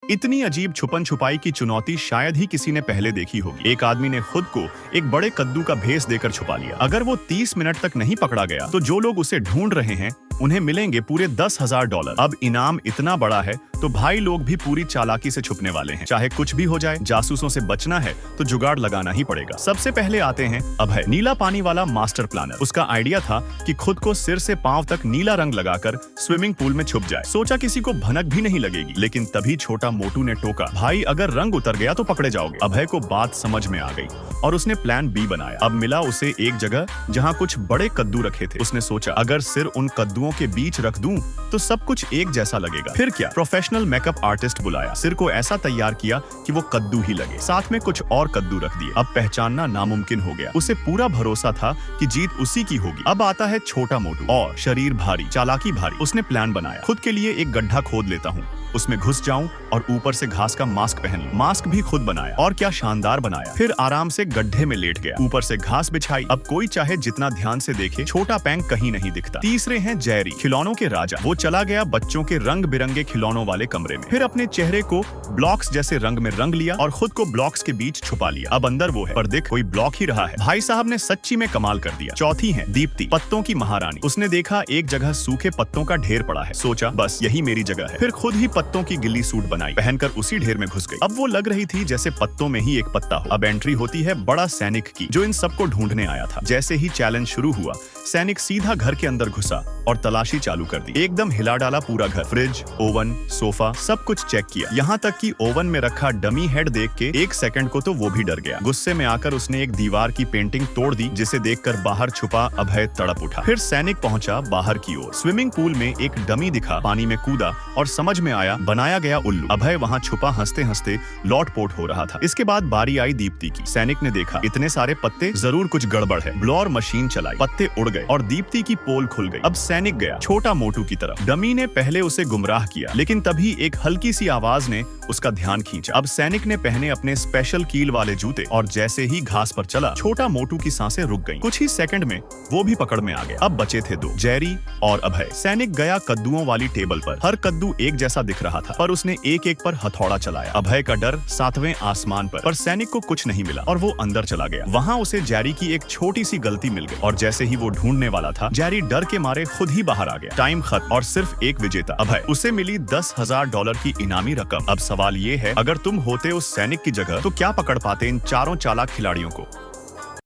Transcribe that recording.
इतनी अजीब छुपन छुपाई की चुनौती शायद ही किसी ने पहले देखी होगी। एक आदमी ने खुद को एक बड़े कद्दू का भेस देकर छुपा लिया। अगर वो 30 मिनट तक नहीं पकड़ा गया तो जो लोग उसे ढूंढ रहे हैं उन्हें मिलेंगे पूरे $10,000। अब इनाम इतना बड़ा है तो भाई लोग भी पूरी चालाकी से छुपने वाले हैं। चाहे कुछ भी हो जाए, जासूसों से बचना है तो जुगाड़ लगाना ही पड़ेगा। सबसे पहले आते हैं अभय, नीला पानी वाला मास्टर प्लानर। उसका आइडिया था कि खुद को सिर से पांव तक नीला रंग लगाकर स्विमिंग पूल में छुप जाए। सोचा किसी को भनक भी नहीं लगेगी, लेकिन तभी छोटा मोटू ने टोका, भाई अगर रंग उतर गया तो पकड़े जाओगे। अभय को बात समझ में आ गई और उसने प्लान बी बनाया। अब मिला उसे एक जगह जहाँ कुछ बड़े कद्दू रखे थे। उसने सोचा अगर सिर उन कद्दुओं के बीच रख दूं तो सब कुछ एक जैसा लगेगा। फिर क्या, प्रोफेशनल मेकअप आर्टिस्ट बुलाया, सिर को ऐसा तैयार किया कि वो कद्दू ही लगे। साथ में कुछ और कद्दू रख दिए। अब पहचानना नामुमकिन हो गया। उसे पूरा भरोसा था कि जीत उसी की होगी। अब आता है छोटा मोटू, और शरीर भारी, चालाकी भारी। उसने प्लान बनाया, खुद के लिए एक गड्ढा खोद लेता हूँ, उसमें घुस जाऊं और ऊपर से घास का मास्क पहन लूं। मास्क भी खुद बनाया, और क्या शानदार बनाया। फिर आराम से गड्ढे में लेट गया, ऊपर से घास बिछाई। अब कोई चाहे जितना ध्यान से देखे, छोटा पैंक कहीं नहीं दिखता। तीसरे हैं जेरी, खिलौनों के राजा। वो चला गया बच्चों के रंग बिरंगे खिलौनों वाले कमरे में। फिर अपने चेहरे को ब्लॉक्स जैसे रंग में रंग लिया और खुद को ब्लॉक्स के बीच छुपा लिया। अब अंदर वो है, पर देख कोई ब्लॉक ही रहा है। भाई साहब ने सच्ची में कमाल कर दिया। चौथी है दीप्ति, पत्तों की महारानी। उसने देखा एक जगह सूखे पत्तों का ढेर पड़ा है। सोचा बस यही मेरी जगह है। फिर खुद ही पत्तों की गिल्ली सूट बनाई, पहनकर उसी ढेर में घुस गई। अब वो लग रही थी जैसे पत्तों में ही एक पत्ता हो। अब एंट्री होती है बड़ा सैनिक की, जो इन सबको ढूंढने आया था। जैसे ही चैलेंज शुरू हुआ, सैनिक सीधा घर के अंदर घुसा और तलाशी चालू कर दी। एकदम हिला डाला पूरा घर। फ्रिज, ओवन, सोफा, सब कुछ चेक किया। यहाँ तक कि ओवन में रखा डमी हेड देख के एक सेकंड को तो वो भी डर गया। गुस्से में आकर उसने एक दीवार की पेंटिंग तोड़ दी, जिसे देखकर बाहर छुपा अभय तड़प उठा। फिर सैनिक पहुंचा बाहर की ओर। स्विमिंग पूल में एक डमी दिखा, पानी में कूदा और समझ में आया बनाया गया उल्लू। अभय वहाँ छुपा हंसते हंसते लौटपोट हो रहा था। इसके बाद बारी आई दीप्ति की। सैनिक ने देखा इतने सारे पत्ते, जरूर कुछ गड़बड़ है। ब्लोअर मशीन चलाई, पत्ते उड़ गए और दीप्ति की पोल खुल गई। अब सैनिक गया छोटा मोटू की तरफ। डमी ने पहले उसे गुमराह किया, लेकिन तभी एक हल्की सी आवाज ने उसका ध्यान खींचा। अब सैनिक ने पहने अपने स्पेशल कील वाले जूते और जैसे ही घास पर चला, छोटा मोटू की सांसें रुक गईं। कुछ ही सेकंड में वो भी पकड़ में आ गया। अब बचे थे दो, जेरी और अभय। सैनिक गया कद्दुओं वाली टेबल पर। हर कद्दू एक जैसा दिख रहा था, पर उसने एक एक पर हथौड़ा चलाया। अभय का डर 7वें आसमान पर सैनिक को कुछ नहीं मिला और वो अंदर चला गया। वहाँ उसे जेरी की एक छोटी सी गलती मिल गई और जैसे ही वो ढूंढने वाला था, जेरी डर के मारे खुद ही बाहर आ गया। टाइम खत्म और सिर्फ एक विजेता, अभय। उसे मिली $10,000 की इनामी रकम। अब सवाल ये है, अगर तुम होते उस सैनिक की जगह तो क्या पकड़ पाते इन चारों चालाक खिलाड़ियों को?